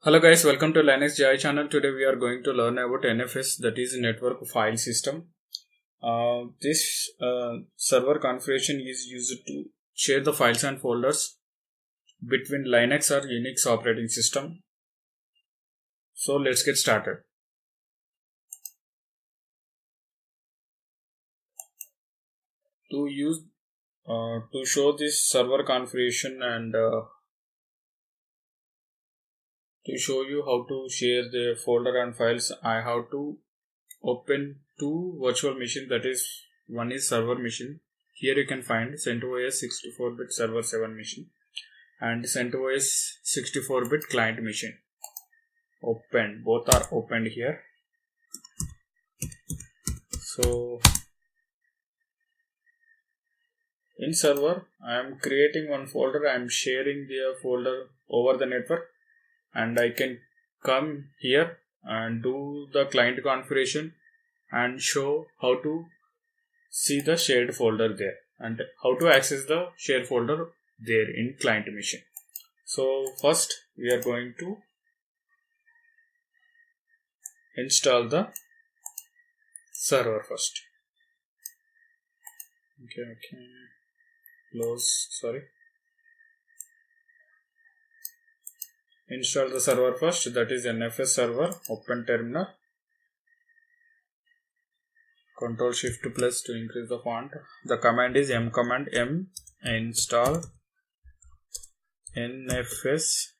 Hello guys, welcome to Linux GI channel. Today we are going to learn about NFS, that is Network File System. This server configuration is used to share the files and folders between Linux or Unix operating system. So let's get started. To show this server configuration and to show you how to share the folder and files, I have to open two virtual machines, that is, one is server machine. Here you can find CentOS 64-bit server 7 machine and CentOS 64-bit client machine. Open, both are opened here. So in server I am creating one folder, I am sharing the folder over the network, and I can come here and do the client configuration and show how to see the shared folder there and how to access the shared folder there in client machine. So first we are going to install the server first. Install the server first, that is NFS server. Open terminal, Ctrl Shift plus to increase the font. The command is m install nfs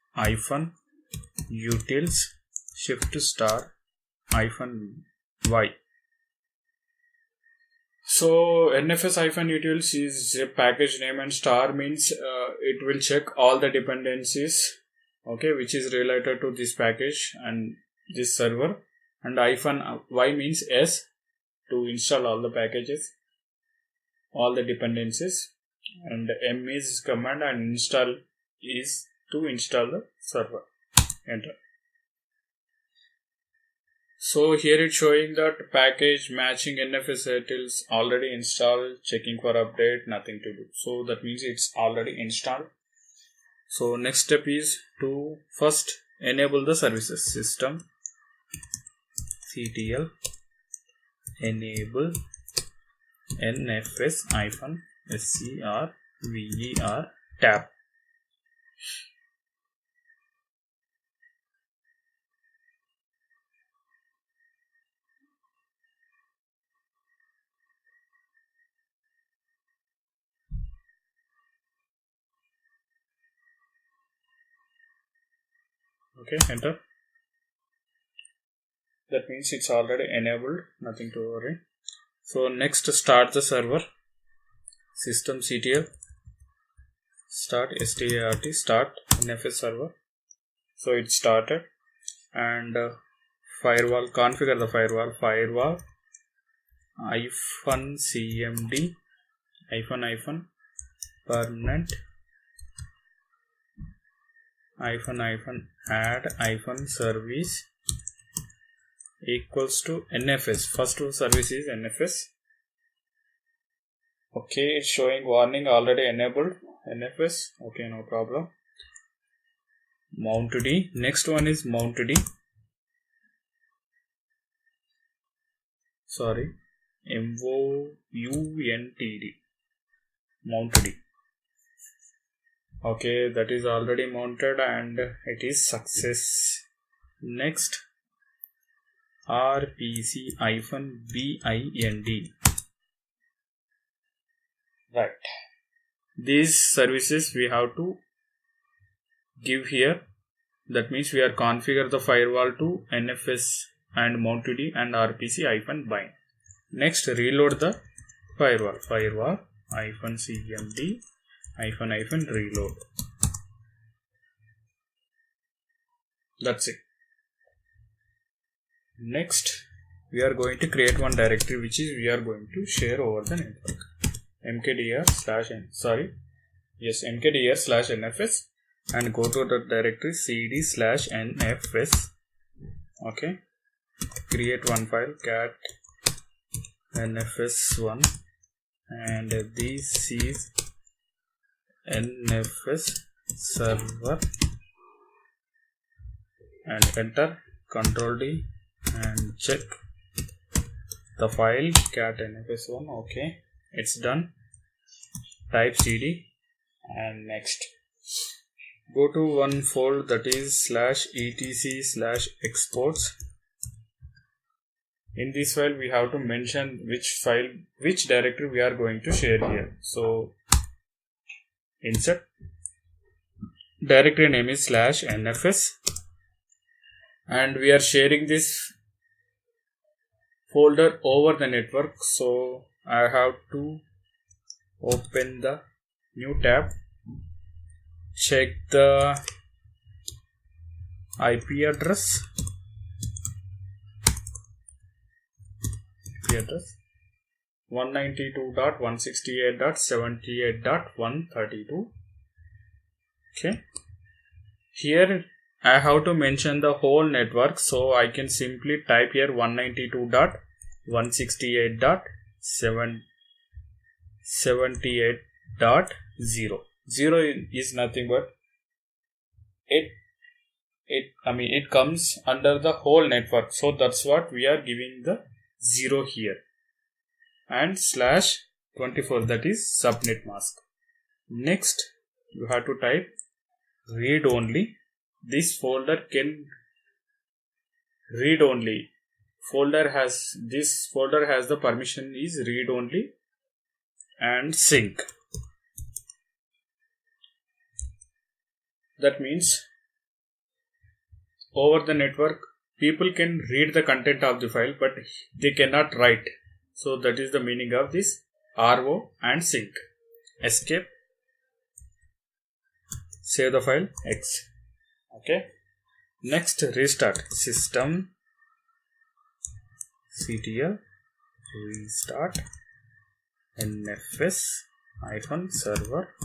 -utils -y. So nfs-utils is a package name, and star means it will check all the dependencies, okay, which is related to this package and this server, and -y means S to install all the packages, all the dependencies, and M is command, and install is to install the server. Enter. So here it's showing that package matching nfs-utils already installed, checking for update, nothing to do. So that means it's already installed. So next step is to first enable the services. System ctl enable nfs-scrver tab. Okay, enter. That means it's already enabled, nothing to worry. So next, start the server. System ctl start nfs server. So it started, and firewall, configure the firewall -cmd -permanent -add -service equals to nfs. First service is nfs. Okay, it's showing warning already enabled nfs. Okay, no problem. Mount d. Next one is mount d. Sorry, mountd. Mount d. Okay, that is already mounted and it is success. Next, rpc-bind. Right. These services we have to give here. That means we are configure the firewall to nfs and mountd and rpc-bind. Next, reload the firewall -cmd -reload. That's it. Next, we are going to create one directory which is we are going to share over the network. mkdir/nfs, and go to the directory cd/nfs. Okay, create one file, cat nfs1, and this is nfs server and enter. Control D and check the file cat nfs1. Okay, it's done. Type cd and next. Go to one folder, that is /etc/exports. In this file we have to mention which directory we are going to share here. So insert, directory name is /nfs, and we are sharing this folder over the network. So I have to open the new tab, check the IP address 192.168.78.132. okay, here I have to mention the whole network, so I can simply type here 192.168.78.0. 0 is nothing but it comes under the whole network, so that's what we are giving the 0 here. And /24, that is subnet mask. Next you have to type read only. This folder can read only. This folder has the permission is read only and sync. That means over the network people can read the content of the file, but they cannot write. So that is the meaning of this RO and sync. Escape, save the file X. Okay, next restart system ctl restart nfs-server,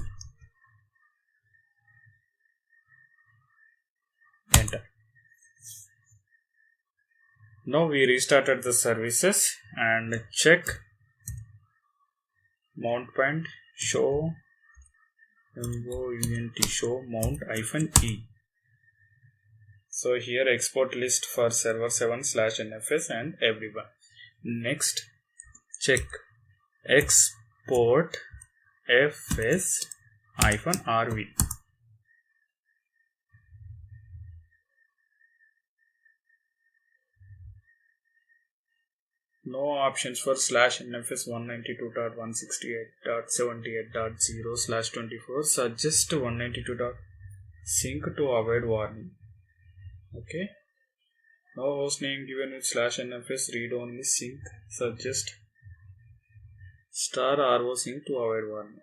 enter. Now we restarted the services and check mount point show show mount -e. So here export list for server 7/nfs and everyone. Next check export fs-rv. No options for /nfs 192.168.78.0/24. Suggest 192.sync to avoid warning. Okay. No hostname given with /nfs read only sync. Suggest *RO sync to avoid warning.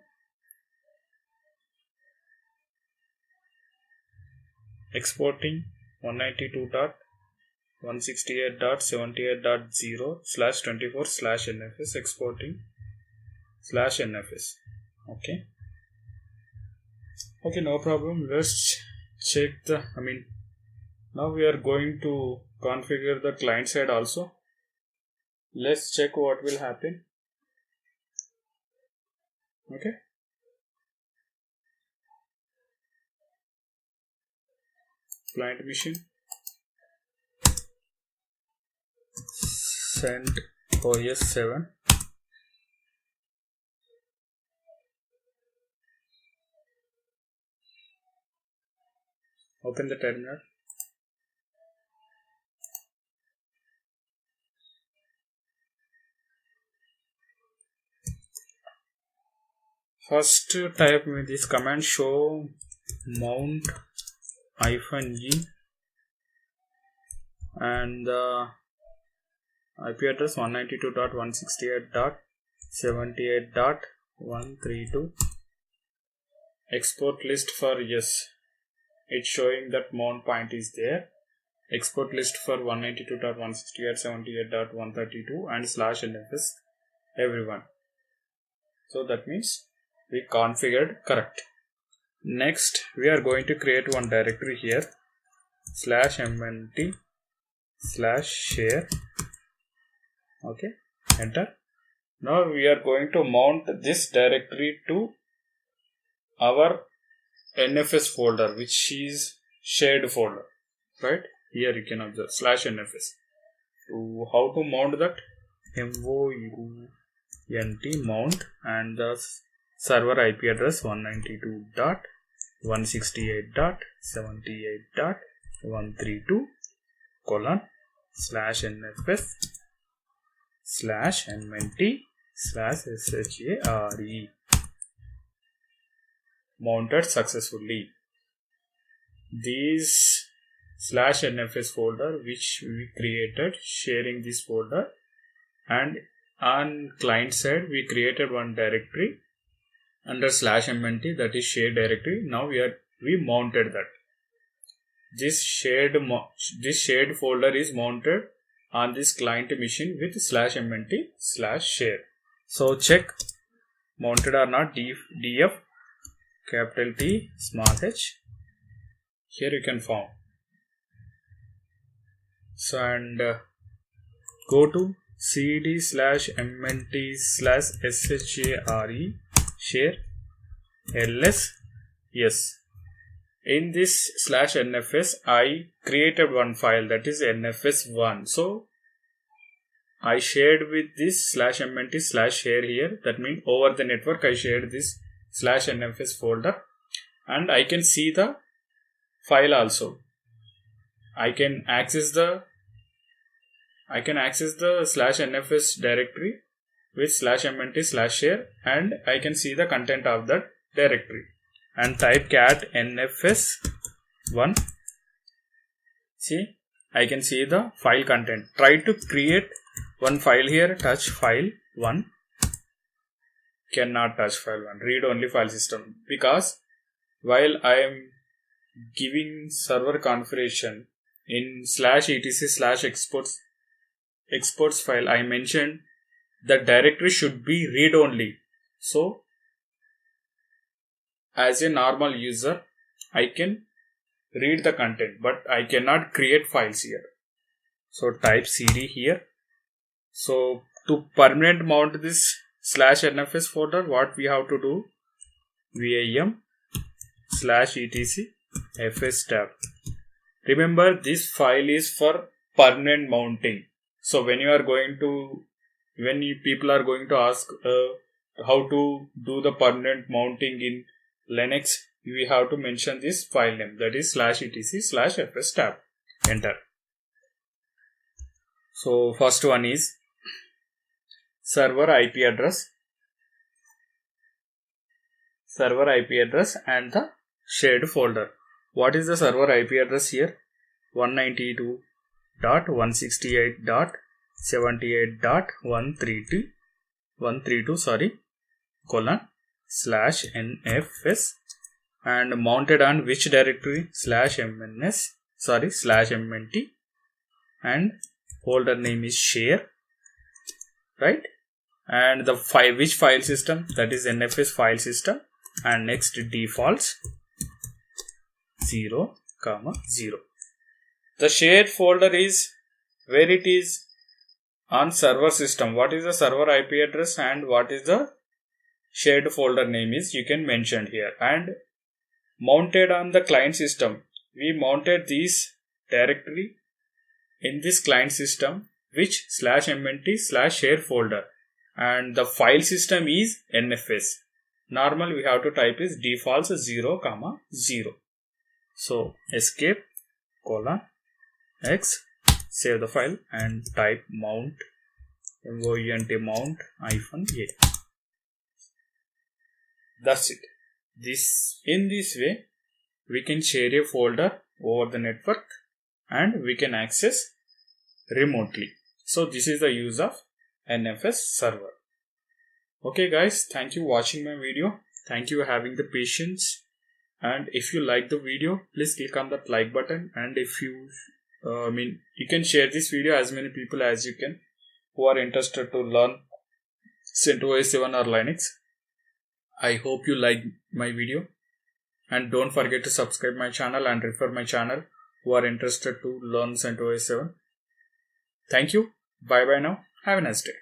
Exporting 192.168.78.0/24/nfs, exporting /nfs. Okay, no problem. Let's check the now we are going to configure the client side also. Let's check what will happen. Okay, client machine, send OS 7. Open the terminal. First type with this command show mount -e and the IP address 192.168.78.132. Export list for yes, it's showing that mount point is there. Export list for 192.168.78.132 and /nfs everyone. So that means we configured correct. Next we are going to create one directory here /mnt/share. Okay, enter. Now we are going to mount this directory to our NFS folder, which is shared folder, right? Here you can observe /nfs. So how to mount that? mount mount and the server IP address 192.168.78.132 :/nfs/mnt/share mounted successfully. These /nfs folder which we created, sharing this folder, and on client side we created one directory under /mnt, that is shared directory. Now we mounted that. This shared folder is mounted on this client machine with /mnt/share. So check mounted or not. df capital T small h. Here you can found. So and go to cd/mnt/share share ls. Yes. In this /nfs, I created one file, that is nfs1. So I shared with this /mnt/share here. That means over the network I shared this /nfs folder, and I can see the file also. I can access the /nfs directory with /mnt/share, and I can see the content of that directory. And type cat nfs1. See, I can see the file content. Try to create one file here. Touch file 1. Cannot touch file 1. Read only file system. Because while I am giving server configuration in /etc/exports file, I mentioned the directory should be read only. So as a normal user, I can read the content, but I cannot create files here. So type cd here. So to permanent mount this /nfs folder, what we have to do? vam/etc fs tab. Remember, this file is for permanent mounting. So when people are going to ask how to do the permanent mounting in Linux, we have to mention this file name, that is /etc/fs tab. Enter. So first one is server IP address and the shared folder. What is the server IP address here? 192.168.78.132 :/nfs, and mounted on which directory? /mnt, and folder name is share, right? And the file, which file system? That is nfs file system. And next defaults 0, 0. The shared folder is where it is on server system. What is the server IP address and what is the shared folder name is, you can mention here. And mounted on the client system, we mounted this directory in this client system, which /mnt/share folder, and the file system is nfs. Normal we have to type is defaults 0, 0. So escape :x, save the file and type mount -a. That's it. In this way we can share a folder over the network and we can access remotely. So this is the use of NFS server. Okay guys, thank you watching my video. Thank you having the patience. And if you like the video, please click on that like button. And if you you can share this video as many people as you can who are interested to learn CentOS 7 or Linux. I hope you like my video. And don't forget to subscribe my channel and refer my channel who are interested to learn CentOS 7. Thank you. Bye bye now. Have a nice day.